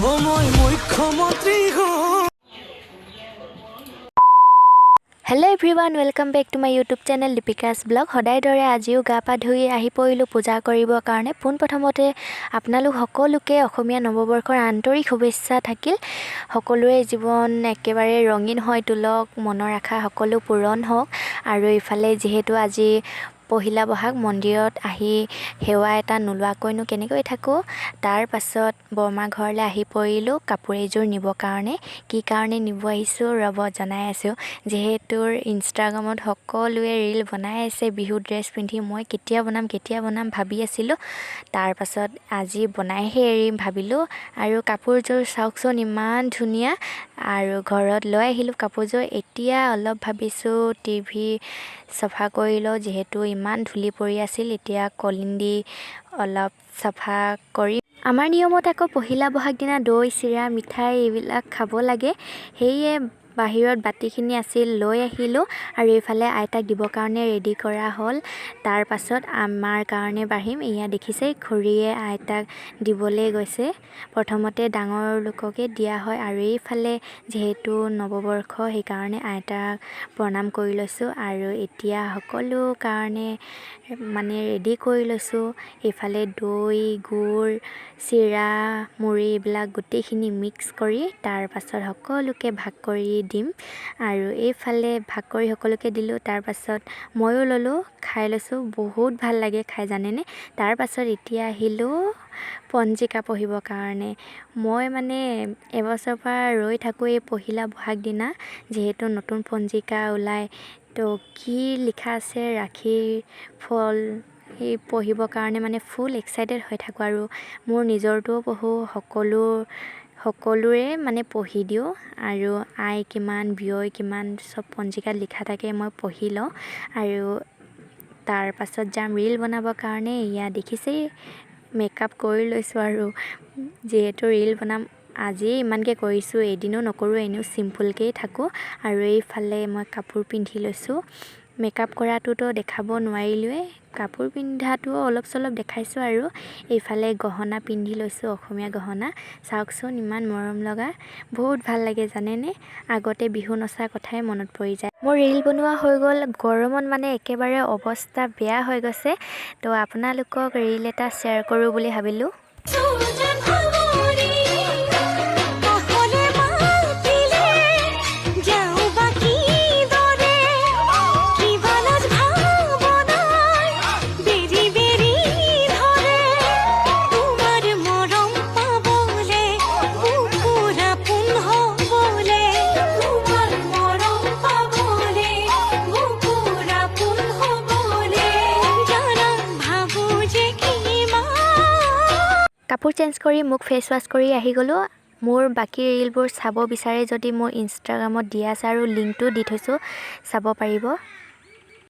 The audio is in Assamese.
Hello' everyone, welcome back to my YouTube channel Deepika's blog. সদায় দৰে আজিও গা পা ধুই আহি পৰিলোঁ পূজা কৰিবৰ কাৰণে। পোনপ্ৰথমতে আপোনালোক সকলোকে অসমীয়া নৱবৰ্ষৰ আন্তৰিক শুভেচ্ছা থাকিল। সকলোৰে জীৱন একেবাৰে ৰঙীন হৈ তোলক, মনৰ আশা সকলো পূৰণ হওক। আৰু ইফালে যিহেতু আজি পহিলা বহাগ, মন্দিৰত আহি সেৱা এটা নোলোৱাকৈনো কেনেকৈ থাকোঁ। তাৰ পাছত বৰমা ঘৰলৈ আহি পৰিলোঁ কাপোৰ এযোৰ নিবৰ কাৰণে। কি কাৰণে নিব আহিছোঁ ৰ'ব জনাই আছোঁ। যিহেতু ইনষ্টাগ্ৰামত সকলোৱে ৰীল বনাই আছে বিহু ড্ৰেছ পিন্ধি, মই কেতিয়া বনাম ভাবি আছিলোঁ। তাৰ পাছত আজি বনাইহে এৰিম ভাবিলোঁ। আৰু কাপোৰযোৰ চাওকচোন ইমান ধুনীয়া। আৰু ঘৰত লৈ আহিলোঁ কাপোৰযোৰ। এতিয়া অলপ ভাবিছোঁ টিভি চাফা কৰি লওঁ, যিহেতু ইমান ধূলি পৰি আছিল। এতিয়া কলিন দি অলপ চাফা কৰি, আমাৰ নিয়মত আকৌ পহিলা বহাগ দিনা দৈ চিৰা মিঠাই এইবিলাক খাব লাগে। সেয়ে বাহিৰত বাতিখিনি আছিল লৈ আহিলোঁ। আৰু এইফালে আইতাক দিবৰ কাৰণে ৰেডি কৰা হ'ল। তাৰ পাছত আমাৰ কাৰণে বাঢ়িম। এয়া দেখিছেই খুৰীয়ে আইতাক দিবলৈ গৈছে। প্ৰথমতে ডাঙৰ লোককে দিয়া হয়। আৰু এইফালে যিহেতু নৱবৰ্ষ সেইকাৰণে আইতাক প্ৰণাম কৰি লৈছোঁ। আৰু এতিয়া সকলো কাৰণে মানে ৰেডি কৰি লৈছোঁ। এইফালে দৈ গুড় চিৰা মুড়ি এইবিলাক গোটেইখিনি মিক্স কৰি তাৰ পাছত সকলোকে ভাগ কৰি দিম। আৰু এইফালে ভাগ কৰি সকলোকে দিলোঁ। তাৰ পাছত ময়ো ল'লোঁ, খাই লৈছোঁ। বহুত ভাল লাগে খাই জানেনে। তাৰ পাছত এতিয়া আহিলোঁ পঞ্জিকা পঢ়িবৰ কাৰণে। মই মানে এবছৰৰ পৰা ৰৈ থাকোঁ এই পহিলা বহাগ দিনা, যিহেতু নতুন পঞ্জিকা ওলায়। তো কি লিখা আছে ৰাশিৰ ফল সেই পঢ়িবৰ কাৰণে মানে ফুল এক্সাইটেড হৈ থাকোঁ। আৰু মোৰ নিজৰটোও পঢ়োঁ, সকলোৰে মানে পঢ়ি দিওঁ। আৰু আই কিমান ব্যয় কিমান চব পঞ্জিকাত লিখা থাকে, মই পঢ়ি লওঁ। আৰু তাৰ পাছত যাম ৰীল বনাবৰ কাৰণে। এয়া দেখিছেই মেকআপ কৰি লৈছোঁ। আৰু যিহেতু ৰীল বনাম আজিয়ে ইমানকৈ কৰিছোঁ, এদিনো নকৰোঁ, এনেও চিম্পুলকৈয়ে থাকোঁ। আৰু এইফালে মই কাপোৰ পিন্ধি লৈছোঁ। মেকআপ কৰাটোতো দেখাব নোৱাৰিলোৱে, কাপোৰ পিন্ধাটো অলপ চলপ দেখাইছোঁ। আৰু এইফালে গহনা পিন্ধি লৈছোঁ, অসমীয়া গহনা চাওকচোন ইমান মৰম লগা, বহুত ভাল লাগে জানেনে। আগতে বিহু নচা কথাই মনত পৰি যায়। মোৰ ৰীল বনোৱা হৈ গ'ল। গৰমত মানে একেবাৰে অৱস্থা বেয়া হৈ গৈছে। তো আপোনালোকক ৰীল এটা শ্বেয়াৰ কৰোঁ বুলি ভাবিলোঁ। কাপোৰ চেঞ্জ কৰি মোক ফেচ ৱাছ কৰি আহি গ'লোঁ। মোৰ বাকী ৰীলবোৰ চাব বিচাৰে যদি মোৰ ইনষ্টাগ্ৰামত দিয়া আছে আৰু লিংকটো দি থৈছোঁ, চাব পাৰিব।